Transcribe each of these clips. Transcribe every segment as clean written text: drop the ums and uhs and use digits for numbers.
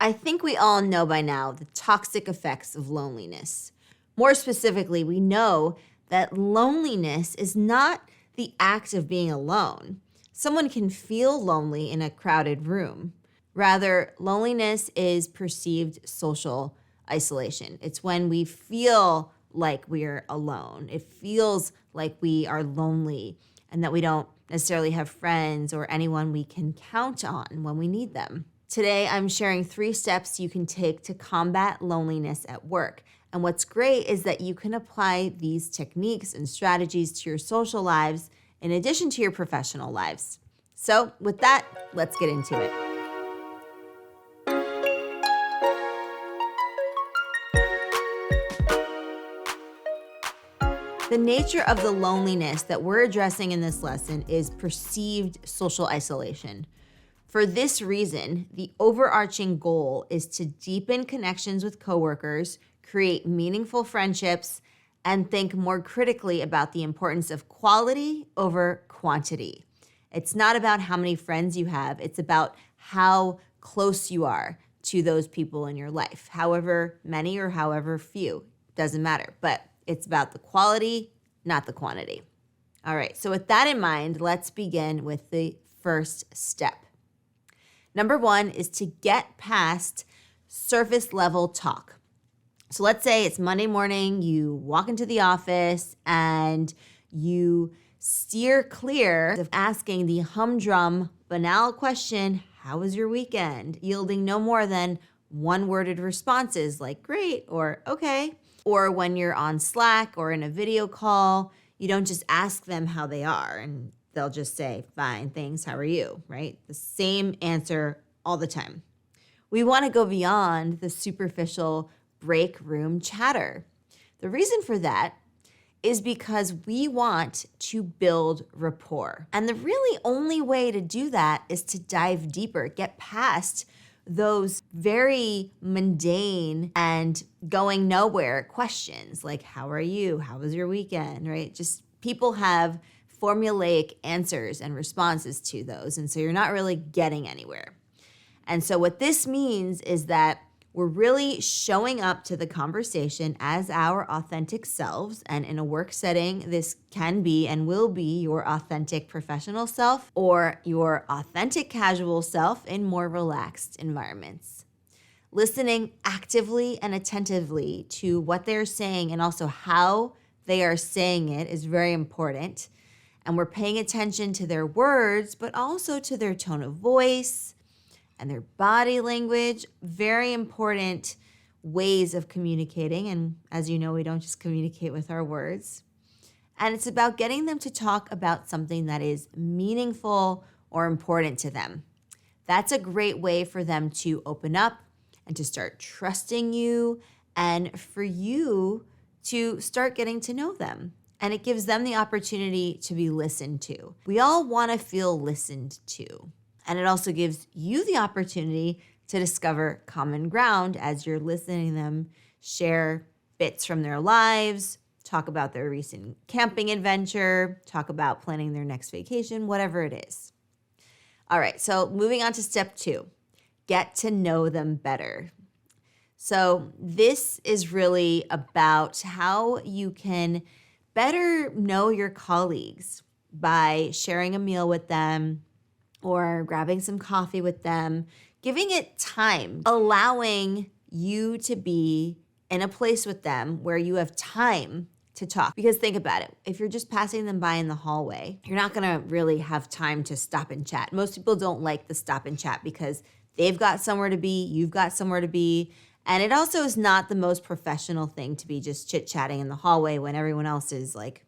I think we all know by now the toxic effects of loneliness. More specifically, we know that loneliness is not the act of being alone. Someone can feel lonely in a crowded room. Rather, loneliness is perceived social isolation. It's when we feel like we're alone. It feels like we are lonely and that we don't necessarily have friends or anyone we can count on when we need them. Today, I'm sharing 3 steps you can take to combat loneliness at work. And what's great is that you can apply these techniques and strategies to your social lives in addition to your professional lives. So with that, let's get into it. The nature of the loneliness that we're addressing in this lesson is perceived social isolation. For this reason, the overarching goal is to deepen connections with coworkers, create meaningful friendships, and think more critically about the importance of quality over quantity. It's not about how many friends you have, it's about how close you are to those people in your life. However many or however few, doesn't matter. But it's about the quality, not the quantity. All right, so with that in mind, let's begin with the first step. Number 1 is to get past surface level talk. So let's say it's Monday morning, you walk into the office and you steer clear of asking the humdrum, banal question, how was your weekend? Yielding no more than one-worded responses like great or okay. Or when you're on Slack or in a video call, you don't just ask them how they are and they'll just say, fine, thanks, how are you, right? The same answer all the time. We want to go beyond the superficial break room chatter. The reason for that is because we want to build rapport. And the really only way to do that is to dive deeper, get past those very mundane and going nowhere questions like, how are you? How was your weekend, right? Just people have formulaic answers and responses to those. And so you're not really getting anywhere. And so what this means is that we're really showing up to the conversation as our authentic selves. And in a work setting, this can be and will be your authentic professional self or your authentic casual self in more relaxed environments. Listening actively and attentively to what they're saying and also how they are saying it is very important. And we're paying attention to their words, but also to their tone of voice and their body language, very important ways of communicating. And as you know, we don't just communicate with our words. And it's about getting them to talk about something that is meaningful or important to them. That's a great way for them to open up and to start trusting you and for you to start getting to know them. And it gives them the opportunity to be listened to. We all want to feel listened to. And it also gives you the opportunity to discover common ground as you're listening to them share bits from their lives, talk about their recent camping adventure, talk about planning their next vacation, whatever it is. All right, so moving on to step 2, get to know them better. So this is really about how you can better know your colleagues by sharing a meal with them, or grabbing some coffee with them, giving it time, allowing you to be in a place with them where you have time to talk. Because think about it, if you're just passing them by in the hallway, you're not gonna really have time to stop and chat. Most people don't like the stop and chat because they've got somewhere to be, you've got somewhere to be, and it also is not the most professional thing to be just chit-chatting in the hallway when everyone else is like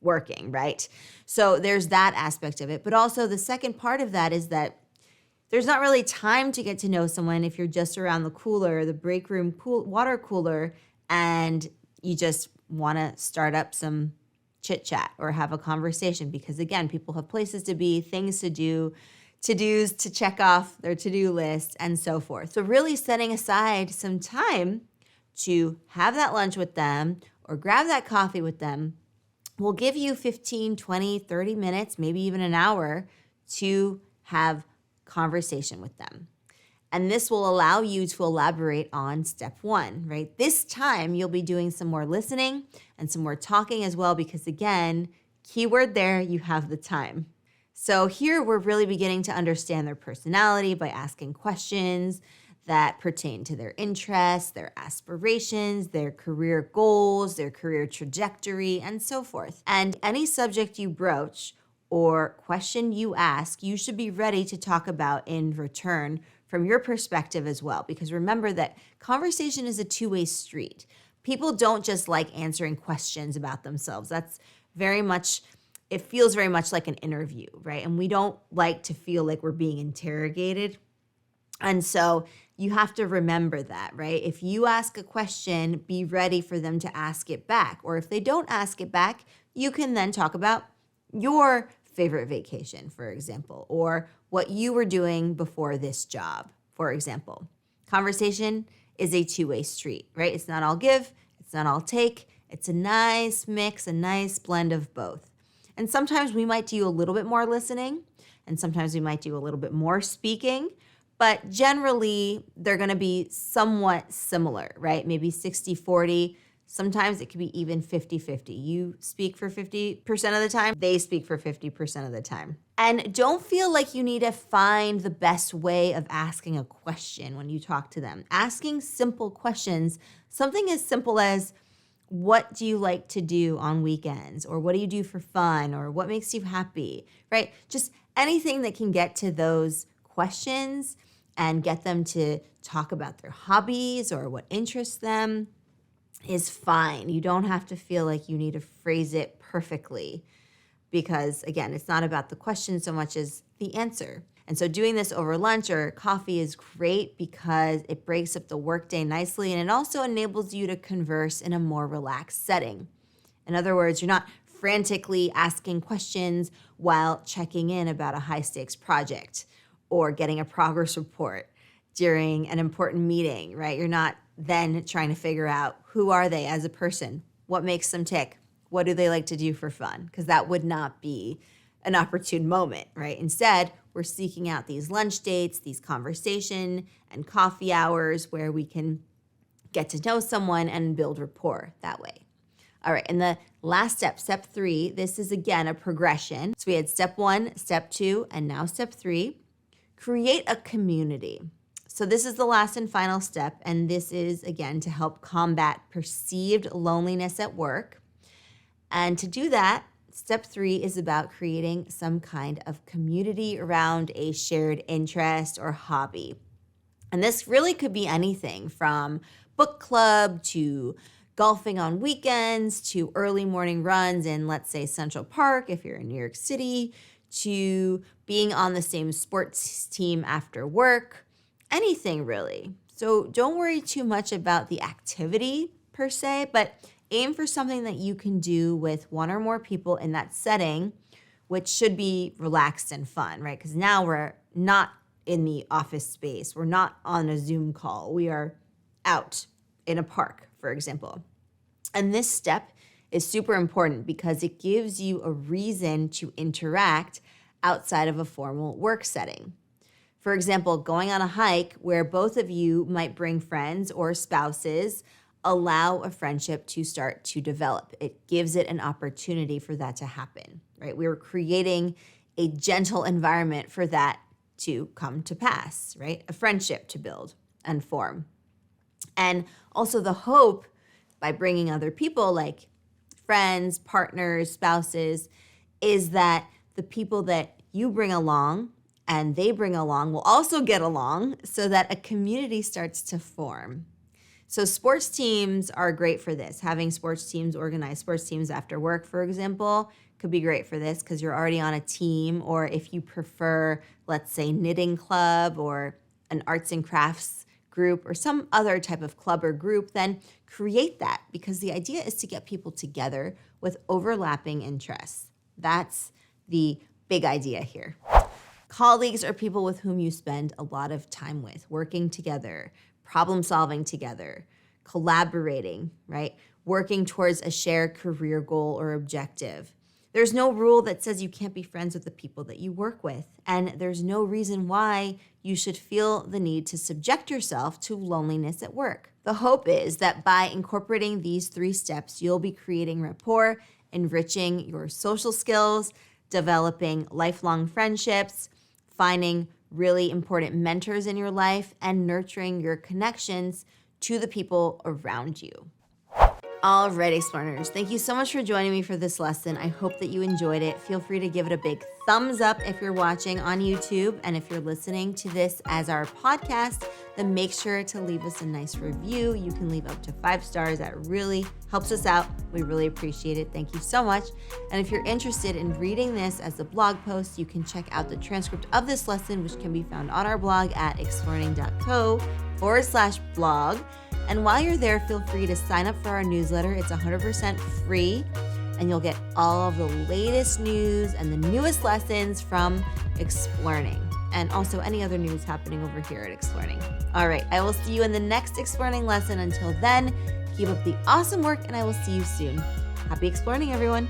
working, right? So there's that aspect of it. But also the second part of that is that there's not really time to get to know someone if you're just around the cooler, the break room water cooler, and you just want to start up some chit chat or have a conversation because again, people have places to be, things to do, to-dos to check off their to-do list and so forth. So really setting aside some time to have that lunch with them or grab that coffee with them will give you 15, 20, 30 minutes, maybe even an hour to have conversation with them. And this will allow you to elaborate on step 1, right? This time you'll be doing some more listening and some more talking as well, because again, keyword there, you have the time. So here we're really beginning to understand their personality by asking questions that pertain to their interests, their aspirations, their career goals, their career trajectory, and so forth. And any subject you broach or question you ask, you should be ready to talk about in return from your perspective as well. Because remember that conversation is a two-way street. People don't just like answering questions about themselves. It feels very much like an interview, right? And we don't like to feel like we're being interrogated. And so you have to remember that, right? If you ask a question, be ready for them to ask it back. Or if they don't ask it back, you can then talk about your favorite vacation, for example, or what you were doing before this job, for example. Conversation is a two-way street, right? It's not all give, it's not all take. It's a nice mix, a nice blend of both. And sometimes we might do a little bit more listening, and sometimes we might do a little bit more speaking, but generally they're going to be somewhat similar, right? Maybe 60-40. Sometimes it could be even 50-50. You speak for 50% of the time, they speak for 50% of the time. And don't feel like you need to find the best way of asking a question when you talk to them. Asking simple questions, something as simple as, what do you like to do on weekends? Or what do you do for fun? Or what makes you happy, right? Just anything that can get to those questions and get them to talk about their hobbies or what interests them is fine. You don't have to feel like you need to phrase it perfectly because, again, it's not about the question so much as the answer. And so doing this over lunch or coffee is great because it breaks up the workday nicely, and it also enables you to converse in a more relaxed setting. In other words, you're not frantically asking questions while checking in about a high-stakes project or getting a progress report during an important meeting, right? You're not then trying to figure out who are they as a person, what makes them tick, what do they like to do for fun, because that would not be an opportune moment, right? Instead, we're seeking out these lunch dates, these conversation and coffee hours where we can get to know someone and build rapport that way. All right, and the last step, step 3, this is again a progression. So we had step 1, step 2, and now step 3, create a community. So this is the last and final step, and this is, again, to help combat perceived loneliness at work. And to do that, step 3 is about creating some kind of community around a shared interest or hobby. And this really could be anything from book club to golfing on weekends to early morning runs in, let's say, Central Park if you're in New York City, to being on the same sports team after work. Anything really. So don't worry too much about the activity per se, but aim for something that you can do with one or more people in that setting, which should be relaxed and fun, right? Because now we're not in the office space. We're not on a Zoom call. We are out in a park, for example. And this step is super important because it gives you a reason to interact outside of a formal work setting. For example, going on a hike where both of you might bring friends or spouses, allow a friendship to start to develop. It gives it an opportunity for that to happen, right? We're creating a gentle environment for that to come to pass, right? A friendship to build and form. And also the hope by bringing other people like friends, partners, spouses, is that the people that you bring along and they bring along will also get along so that a community starts to form. So sports teams are great for this. Having sports teams, organized sports teams after work, for example, could be great for this because you're already on a team. Or if you prefer, let's say, knitting club or an arts and crafts group or some other type of club or group, then create that because the idea is to get people together with overlapping interests. That's the big idea here. Colleagues are people with whom you spend a lot of time with, working together, problem solving together, collaborating, right? Working towards a shared career goal or objective. There's no rule that says you can't be friends with the people that you work with. And there's no reason why you should feel the need to subject yourself to loneliness at work. The hope is that by incorporating these 3 steps, you'll be creating rapport, enriching your social skills, developing lifelong friendships, finding really important mentors in your life, and nurturing your connections to the people around you. All right, Explearners, thank you so much for joining me for this lesson. I hope that you enjoyed it. Feel free to give it a big thumbs up if you're watching on YouTube. And if you're listening to this as our podcast, then make sure to leave us a nice review. You can leave up to 5 stars. That really helps us out. We really appreciate it. Thank you so much. And if you're interested in reading this as a blog post, you can check out the transcript of this lesson, which can be found on our blog at explearning.co/blog. And while you're there, feel free to sign up for our newsletter. It's 100% free, and you'll get all of the latest news and the newest lessons from Explearning, and also any other news happening over here at Explearning. All right, I will see you in the next Explearning lesson. Until then, keep up the awesome work, and I will see you soon. Happy Explearning, everyone.